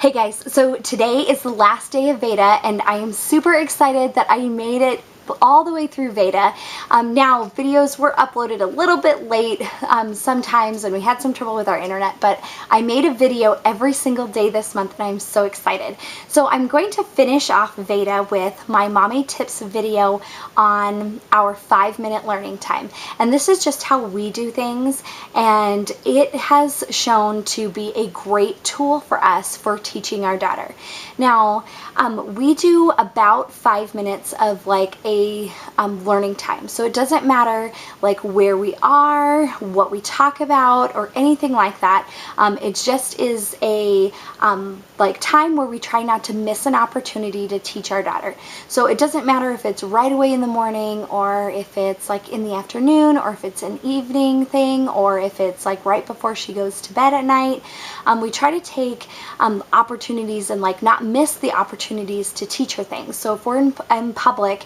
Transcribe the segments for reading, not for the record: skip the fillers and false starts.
Hey guys, so today is the last day of VEDA and I am super excited that I made it all the way through VEDA. Now videos were uploaded a little bit late sometimes, and we had some trouble with our internet, but I made a video every single day this month and I'm so excited. So I'm going to finish off VEDA with my Mommy Tips video on our 5-minute learning time. And this is just how we do things, and it has shown to be a great tool for us for teaching our daughter. Now, we do about 5 minutes of like a learning time. So it doesn't matter like where we are, what we talk about, or anything like that. It just is a like time where we try not to miss an opportunity to teach our daughter. So it doesn't matter if it's right away in the morning, or if it's like in the afternoon, or if it's an evening thing, or if it's like right before she goes to bed at night. We try to take opportunities and like not miss the opportunities to teach her things. So if we're in public,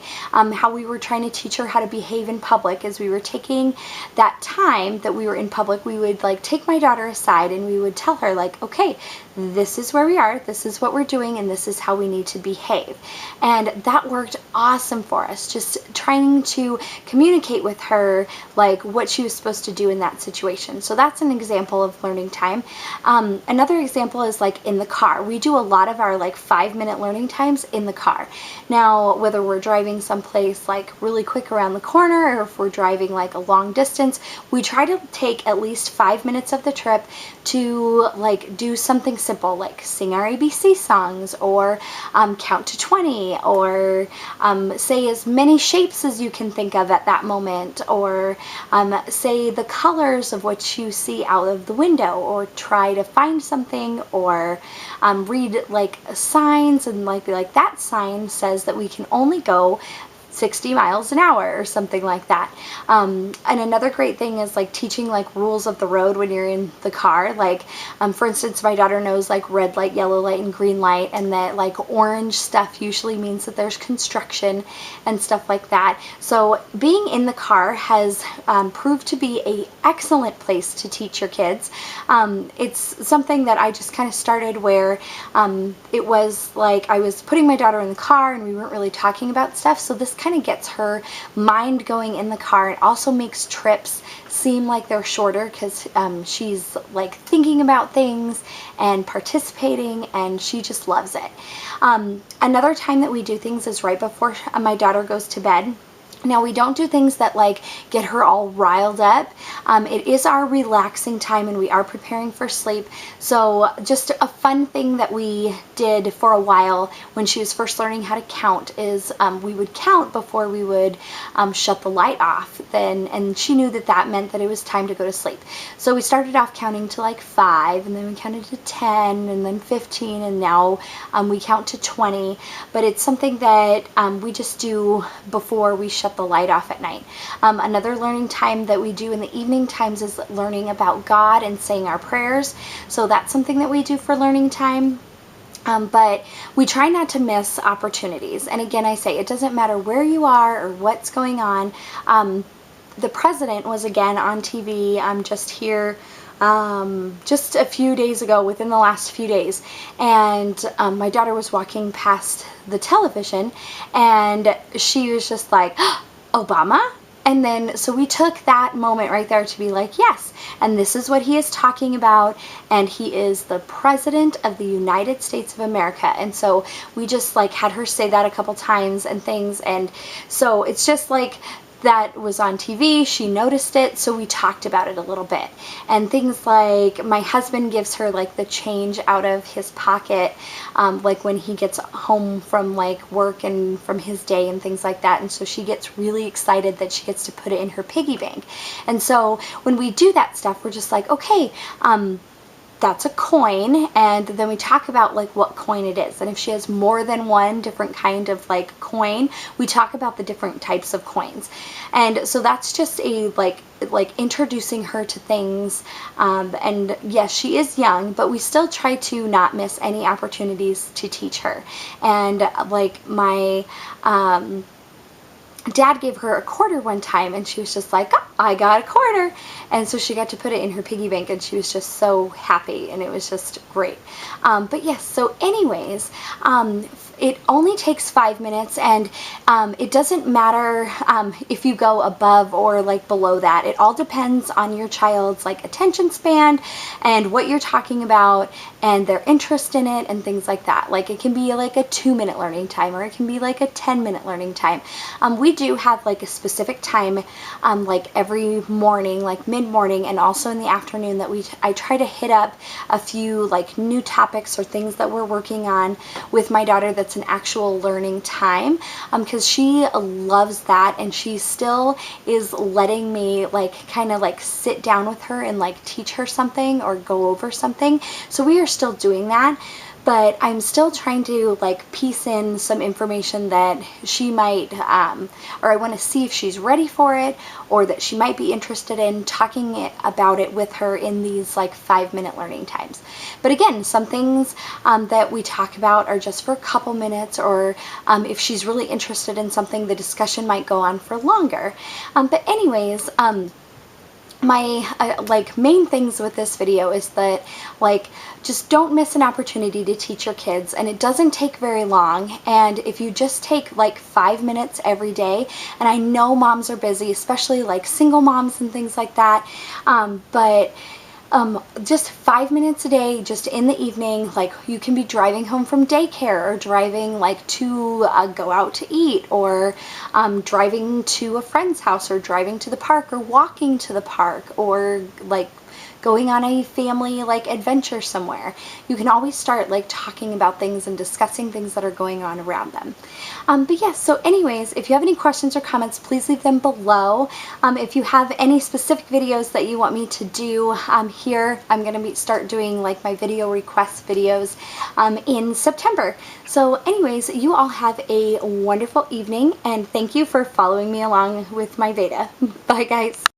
how we were trying to teach her how to behave in public is we were taking that time that we were in public, we would like take my daughter aside and we would tell her like, okay, this is where we are, this is what we're doing, and this is how we need to behave. And that worked awesome for us, just trying to communicate with her like what she was supposed to do in that situation. So that's an example of learning time. Another example is like in the car. We do a lot of our like 5-minute learning times in the car. Now, whether we're driving someplace like really quick around the corner, or if we're driving like a long distance, we try to take at least 5 minutes of the trip to like do something simple, like sing our ABC songs, or count to 20, or say as many shapes as you can think of at that moment, or say the colors of what you see out of the window, or try to find something, or read like signs and like be like, that sign says that we can only go 60 miles an hour or something like that. And another great thing is like teaching like rules of the road when you're in the car. Like for instance, my daughter knows like red light, yellow light, and green light, and that like orange stuff usually means that there's construction and stuff like that. So being in the car has proved to be an excellent place to teach your kids. It's something that I just kind of started where it was like I was putting my daughter in the car and we weren't really talking about stuff, so this kind of gets her mind going in the car. It also makes trips seem like they're shorter because she's like thinking about things and participating, and she just loves it. Another time that we do things is right before my daughter goes to bed. Now, we don't do things that like get her all riled up. It is our relaxing time and we are preparing for sleep. So just a fun thing that we did for a while when she was first learning how to count is we would count before we would shut the light off. And she knew that that meant that it was time to go to sleep. So we started off counting to like 5, and then we counted to 10, and then 15, and now we count to 20. But it's something that we just do before we shut the light off at night. Another learning time that we do in the evening times is learning about God and saying our prayers. So that's something that we do for learning time. But we try not to miss opportunities. And again, I say it doesn't matter where you are or what's going on. The president was again on TV just here just a few days ago, within the last few days, and my daughter was walking past the television and she was just like, Obama? And then so we took that moment right there to be like, yes, and this is what he is talking about, and he is the President of the United States of America. And so we just like had her say that a couple times and things, and so it's just like that was on TV, she noticed it, so we talked about it a little bit. And things like my husband gives her like the change out of his pocket like when he gets home from like work and from his day and things like that, and so she gets really excited that she gets to put it in her piggy bank. And so when we do that stuff, we're just like, okay, that's a coin, and then we talk about like what coin it is, and if she has more than one different kind of like coin, we talk about the different types of coins. And so that's just a like introducing her to things. And yes, she is young, but we still try to not miss any opportunities to teach her. And like my Dad gave her a quarter one time, and she was just like, oh, I got a quarter. And so she got to put it in her piggy bank, and she was just so happy, and it was just great. But yes, so anyways, it only takes 5 minutes, and it doesn't matter if you go above or like below that. It all depends on your child's like attention span and what you're talking about and their interest in it and things like that. Like it can be like a 2-minute learning time, or it can be like a 10-minute learning time. We do have like a specific time like every morning, like mid-morning, and also in the afternoon, that I try to hit up a few like new topics or things that we're working on with my daughter that's an actual learning time, because she loves that, and she still is letting me like kind of like sit down with her and like teach her something or go over something. So we are still doing that, but I'm still trying to like piece in some information that she might, or I want to see if she's ready for it, or that she might be interested in talking about it with her in these like 5-minute learning times. But again, some things that we talk about are just for a couple minutes, or if she's really interested in something, the discussion might go on for longer. But anyways, my like main things with this video is that like just don't miss an opportunity to teach your kids, and it doesn't take very long. And if you just take like 5 minutes every day, and I know moms are busy, especially like single moms and things like that, but just 5 minutes a day, just in the evening, like you can be driving home from daycare, or driving like to go out to eat, or driving to a friend's house, or driving to the park, or walking to the park, or like going on a family like adventure somewhere. You can always start like talking about things and discussing things that are going on around them. But yes, so anyways, if you have any questions or comments, please leave them below. If you have any specific videos that you want me to do here, I'm going to start doing like my video request videos in September. So anyways, you all have a wonderful evening, and thank you for following me along with my VEDA. Bye guys.